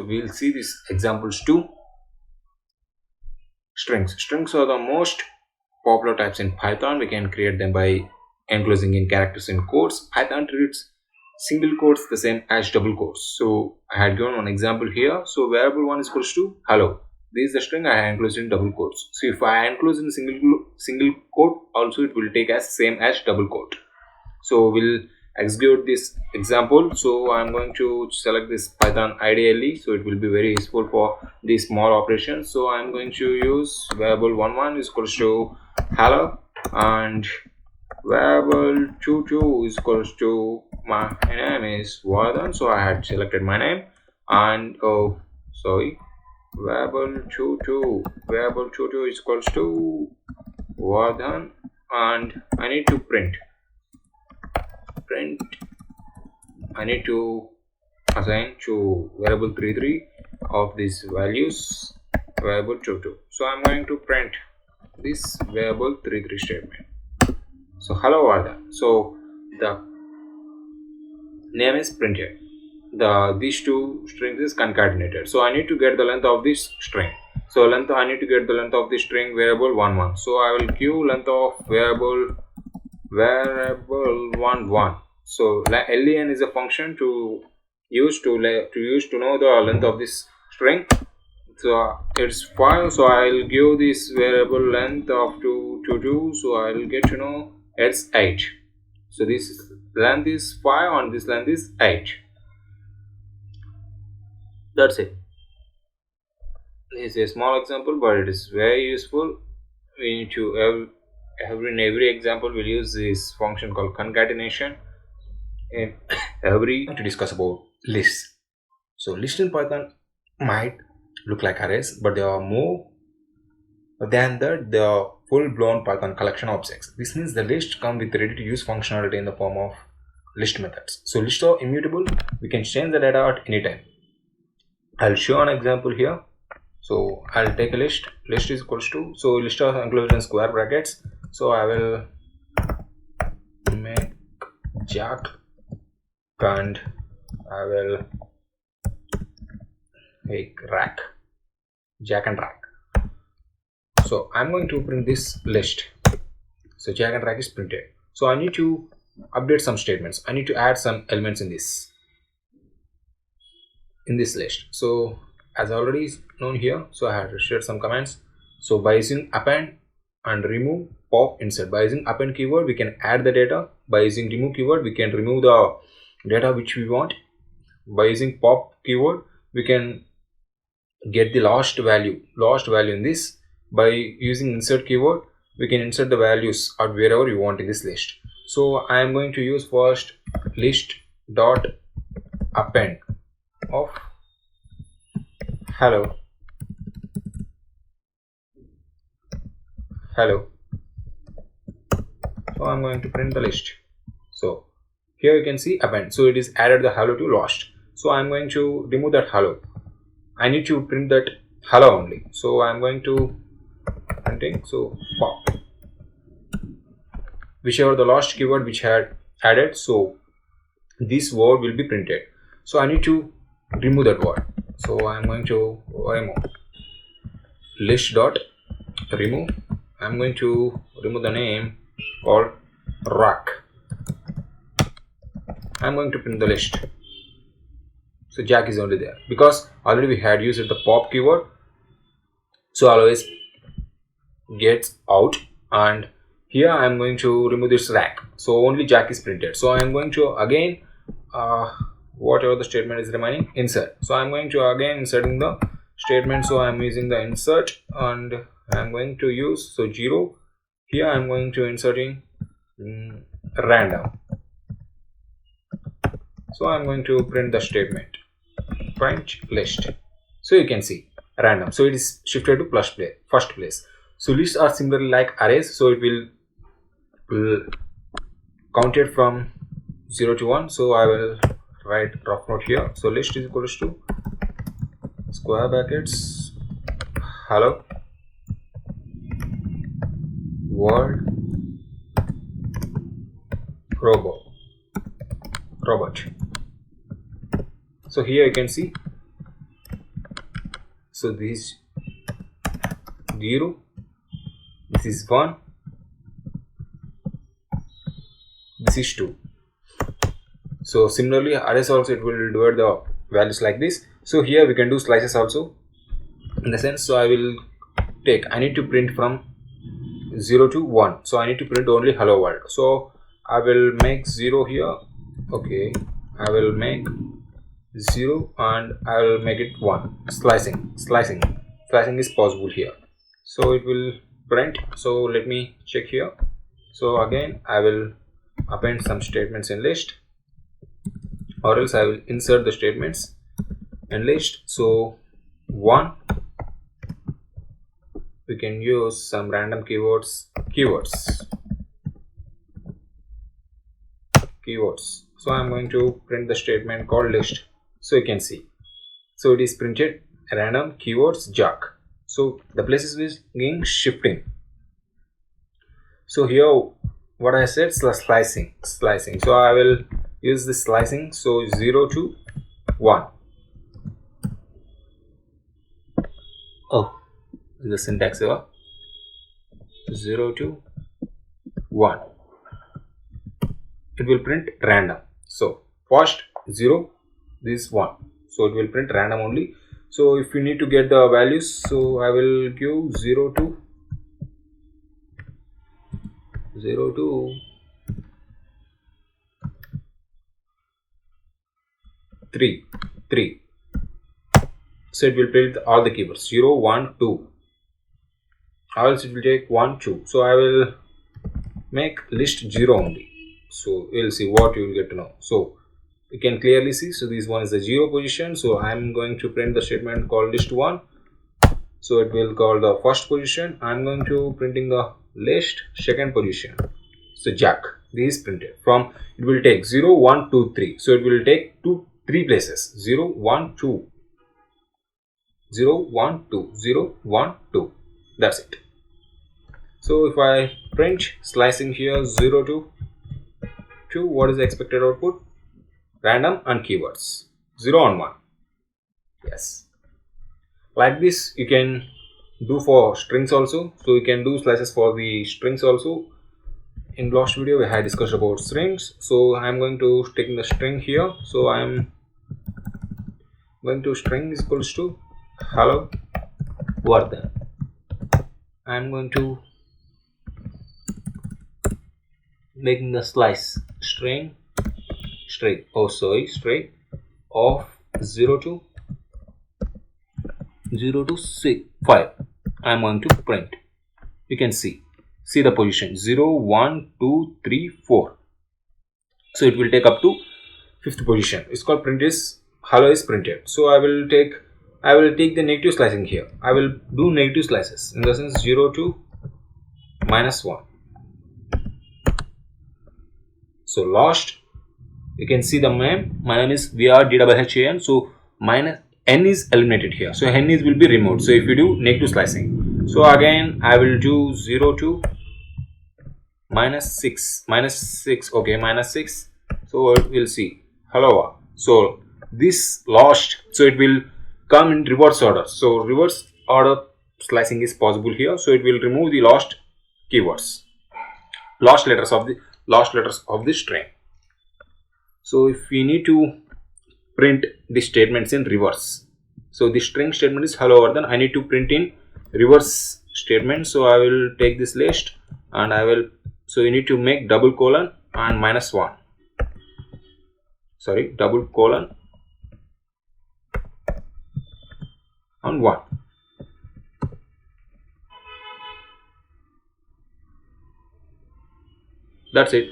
we'll see these examples too. Strings. Strings are the most popular types in Python. We can create them by enclosing in characters in quotes. Python treats single quotes the same as double quotes. So I had given one example here. So variable 1 is equals to hello. This is the string I enclosed in double quotes. So if I enclose in single quote, also it will take as same as double quote. So we'll execute this example. So I'm going to select this Python IDLE, so it will be very useful for these small operations. So I'm going to use variable 11 is equals to hello, and variable 22 is equals to my name is Vardhan. So I had selected my name, and variable 22 is equals to Vardhan, and I need to print. I need to assign to variable 33 of these values variable 22. So I'm going to print this variable 33 statement. So hello Vardhan. So the name is printed. These two strings is concatenated. So I need to get the length of this string. So I need to get the length of the string variable 11. So I will give length of variable 11. So len is a function to use to know the length of this string. So it's 5. So I'll give this variable length of 2. So I'll get to know it's 8. So this length is 5 and this length is 8. That's it. This is a small example, but it is very useful. We need to in every example we'll use this function called concatenation. In to discuss about lists. So lists in Python might look like arrays, but they are more than that. They are full-blown Python collection objects. This means the list come with ready-to-use functionality in the form of list methods. So lists are immutable. We can change the data at any time. I'll show an example here. So I'll take a list. List is equals to, so list are enclosed in square brackets. So I will make Jack, and I will make rack, Jack and rack. So I'm going to print this list. So Jack and rack is printed. So I need to update some statements. I need to add some elements in this list. So as already known here, so I have shared some commands. So by using append and remove, pop, insert. By using append keyword we can add the data. By using remove keyword we can remove the data which we want. By using pop keyword we can get the lost value in this. By using insert keyword we can insert the values at wherever you want in this list. So I am going to use first list dot append of hello. So I'm going to print the list. So here you can see append. So it is added the hello to lost. So I'm going to remove that hello. I need to print that hello only. So I'm going to printing. So pop, whichever the lost keyword which had added. So this word will be printed. So I need to remove that word. So I'm going to remove list dot remove. I'm going to remove the name called rack. I'm going to print the list. So Jack is only there because already we had used the pop keyword. So always gets out, and here I am going to remove this rack. So only Jack is printed. So I am going to again whatever the statement is remaining, insert. So I am going to again inserting the statement. So I am using the insert, and I am going to use 0. Here I am going to inserting random. So I am going to print the statement print list. So you can see random. So it is shifted to first place. So lists are similarly like arrays. So it will count it from 0 to 1. So I will write rough note here. So list is equals to square brackets hello world robot. So here you can see So this is 0, this is 1, this is 2. So similarly arrays also it will divide the values like this. So here we can do slices also in the sense. So I need to print from 0 to 1. So I need to print only hello world. So I will make 0 here. Okay, I will make 0 and I will make it 1. Slicing is possible here. So it will print. So let me check here. So again I will append some statements in list, or else I will insert the statements in list. So 1, we can use some random keywords. So I'm going to print the statement called list. So you can see, so it is printed random keywords jack. So the places is being shifting. So here what I said, slicing. So I will use this slicing. So 0 to 1. Oh, the syntax error. 0 to 1. It will print random. So first 0, this 1. So it will print random only. So if you need to get the values, so I will give 0 to 3. So it will print all the keywords 0, 1, 2. Or else it will take 1, 2. So I will make list 0 only. So we'll see what you will get to know. So you can clearly see, so this one is the 0 position. So I'm going to print the statement called list 1. So it will call the first position. I'm going to printing the list second position. So jack, this is printed from, it will take 0, 1, 2, 3. So it will take 3 places 0, 1, 2, 0, 1, 2, 0, 1, 2. That's it. So if I print slicing here 0 to 2, what is the expected output? Random and keywords 0 and 1. Yes, like this you can do for strings also. So you can do slices for the strings also. In last video we had discussed about strings. So I am going to take the string here. So I am going to string is equals to hello world. I am going to making the slice string of 0 to 5. I am going to print. You can see the position 0, 1, 2, 3, 4. So it will take up to 5th position. It's called print is hello is printed. So I will take the negative slicing here. I will do negative slices in the sense 0 to -1. So last, you can see the name. My name is VRDWHAN. So minus n is eliminated here. So n is will be removed. So if you do negative slicing, so again I will do 0 to -6. Okay, -6. So we'll see hello. So this last, so it will come in reverse order. So reverse order slicing is possible here. So it will remove the last keywords, last letters of the string. So if we need to print the statements in reverse, so the string statement is hello world, then I need to print in reverse statement. So I will take this list and I will, so you need to make double colon and -1, sorry, double colon and 1. That's it.